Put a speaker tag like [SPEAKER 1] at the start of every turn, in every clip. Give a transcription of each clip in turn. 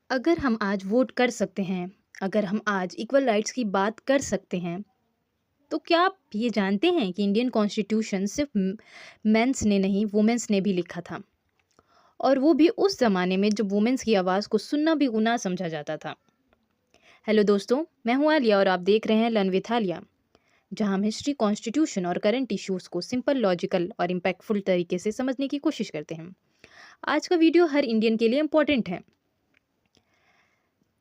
[SPEAKER 1] अगर हम आज वोट कर सकते हैं, अगर हम आज इक्वल राइट्स की बात कर सकते हैं, तो क्या आप ये जानते हैं कि इंडियन कॉन्स्टिट्यूशन सिर्फ मेंस ने नहीं, वुमेन्स ने भी लिखा था। और वो भी उस ज़माने में जब वुमेन्स की आवाज़ को सुनना भी गुनाह समझा जाता था। हेलो दोस्तों, मैं हूँ आलिया और आप देख रहे हैं लर्न विथ आलिया, जहाँ हम हिस्ट्री, कॉन्स्टिट्यूशन और करंट इश्यूज़ को सिंपल, लॉजिकल और इम्पैक्टफुल तरीके से समझने की कोशिश करते हैं। आज का वीडियो हर इंडियन के लिए इम्पोर्टेंट है।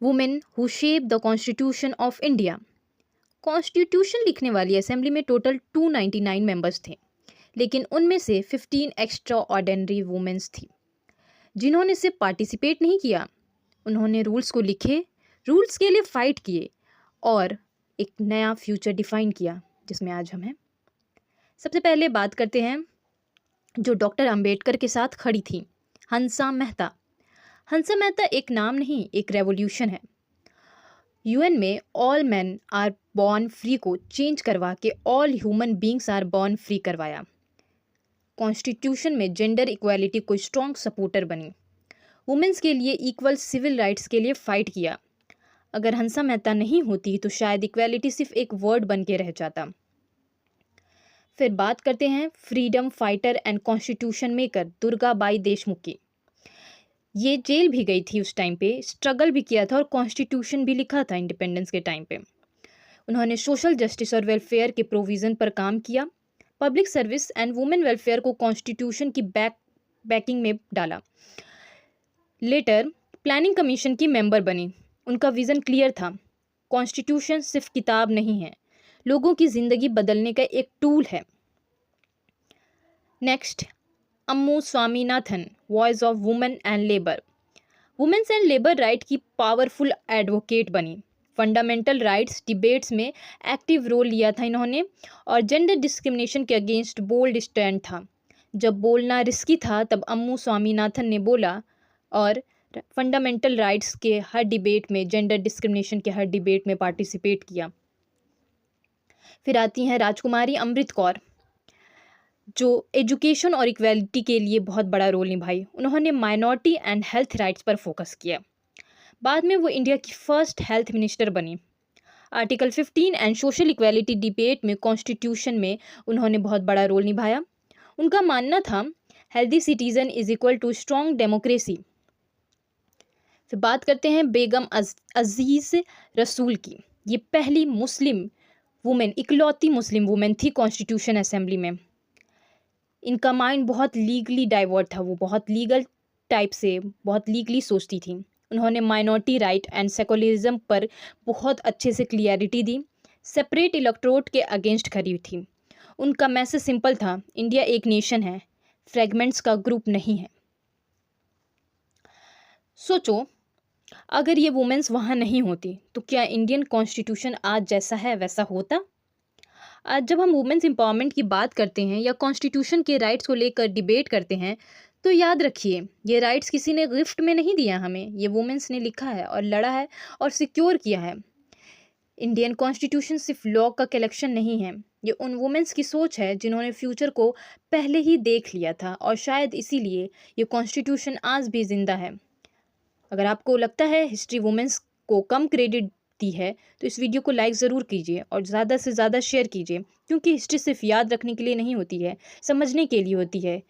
[SPEAKER 1] Women who shape the constitution of India. Constitution लिखने वाली असेंबली में टोटल 299 मेंबर्स थे, लेकिन उनमें से 15 एक्स्ट्रा ऑर्डिनरी वुमेन्स थी जिन्होंने सिर्फ पार्टिसिपेट नहीं किया, उन्होंने रूल्स को लिखे, रूल्स के लिए फाइट किए और एक नया फ्यूचर डिफाइन किया जिसमें आज हम हैं। सबसे पहले बात करते हैं जो डॉक्टर अंबेडकर के साथ खड़ी थी, हंसा मेहता। हंसा मेहता एक नाम नहीं, एक रेवोल्यूशन है। यूएन में all man are born free को चेंज करवा के all human beings are born free करवाया। कॉन्स्टिट्यूशन में जेंडर इक्वालिटी को स्ट्रॉन्ग सपोर्टर बनी। वुमेन्स के लिए इक्वल सिविल राइट्स के लिए फाइट किया। अगर हंसा मेहता नहीं होती तो शायद इक्वालिटी सिर्फ एक वर्ड बन के रह जाता। फिर बात करते हैं freedom fighter and constitution maker Durgabai Deshmukh की। ये जेल भी गई थी उस टाइम पे, स्ट्रगल भी किया था और कॉन्स्टिट्यूशन भी लिखा था इंडिपेंडेंस के टाइम पे। उन्होंने सोशल जस्टिस और वेलफेयर के प्रोविज़न पर काम किया, public service and women welfare को कॉन्स्टिट्यूशन की बैकिंग में डाला। लेटर प्लानिंग कमीशन की मेंबर बनी। उनका विज़न क्लियर था, कॉन्स्टिट्यूशन सिर्फ किताब नहीं है, लोगों की ज़िंदगी बदलने का एक टूल है। Next, Ammu Swaminathan, voice of women and labour. Womens and labour right की पावरफुल एडवोकेट बनी। फंडामेंटल राइट्स डिबेट्स में एक्टिव रोल लिया था इन्होंने और जेंडर डिस्क्रिमिनेशन के अगेंस्ट बोल्ड स्टैंड था। जब बोलना रिस्की था तब अम्मू स्वामीनाथन ने बोला और फंडामेंटल राइट्स के हर डिबेट में, जेंडर डिस्क्रिमिनेशन के हर डिबेट में पार्टिसिपेट किया। फिर आती हैं राजकुमारी अमृत कौर, जो एजुकेशन और इक्वालिटी के लिए बहुत बड़ा रोल निभाई। उन्होंने माइनॉरिटी एंड हेल्थ राइट्स पर फोकस किया। बाद में वो इंडिया की फर्स्ट हेल्थ मिनिस्टर बनी। Article 15 and social equality debate में कॉन्स्टिट्यूशन में उन्होंने बहुत बड़ा रोल निभाया। उनका मानना था healthy citizen is equal to strong democracy. फिर बात करते हैं बेगम अजीज़ रसूल की। ये पहली मुस्लिम वुमेन, इकलौती मुस्लिम वुमेन थी कॉन्स्टिट्यूशन असेंबली में। इनका माइंड बहुत लीगली डाइवर्ट था, वो बहुत लीगल टाइप से, बहुत लीगली सोचती थी। उन्होंने माइनॉरिटी राइट एंड सेकुलरिज्म पर बहुत अच्छे से क्लियरिटी दी, सेपरेट इलेक्टोरेट के अगेंस्ट खड़ी थी। उनका मैसेज सिंपल था, इंडिया एक नेशन है, फ्रेगमेंट्स का ग्रुप नहीं है। सोचो, अगर ये वुमेन्स वहाँ नहीं होती तो क्या इंडियन कॉन्स्टिट्यूशन आज जैसा है वैसा होता? आज जब हम वुमेन्स एम्पावरमेंट की बात करते हैं या कॉन्स्टिट्यूशन के राइट्स को लेकर डिबेट करते हैं, तो याद रखिए, ये राइट्स किसी ने गिफ्ट में नहीं दिया हमें, ये वुमेन्स ने लिखा है और लड़ा है और सिक्योर किया है। इंडियन कॉन्स्टिट्यूशन सिर्फ लॉ का कलेक्शन नहीं है, ये उन वुमेन्स की सोच है जिन्होंने फ्यूचर को पहले ही देख लिया था और शायद इसीलिए ये कॉन्स्टिट्यूशन आज भी जिंदा है। अगर आपको लगता है हिस्ट्री वुमेन्स को कम क्रेडिट दी है तो इस वीडियो को लाइक ज़रूर कीजिए और ज़्यादा से ज़्यादा शेयर कीजिए, क्योंकि हिस्ट्री सिर्फ याद रखने के लिए नहीं होती है, समझने के लिए होती है।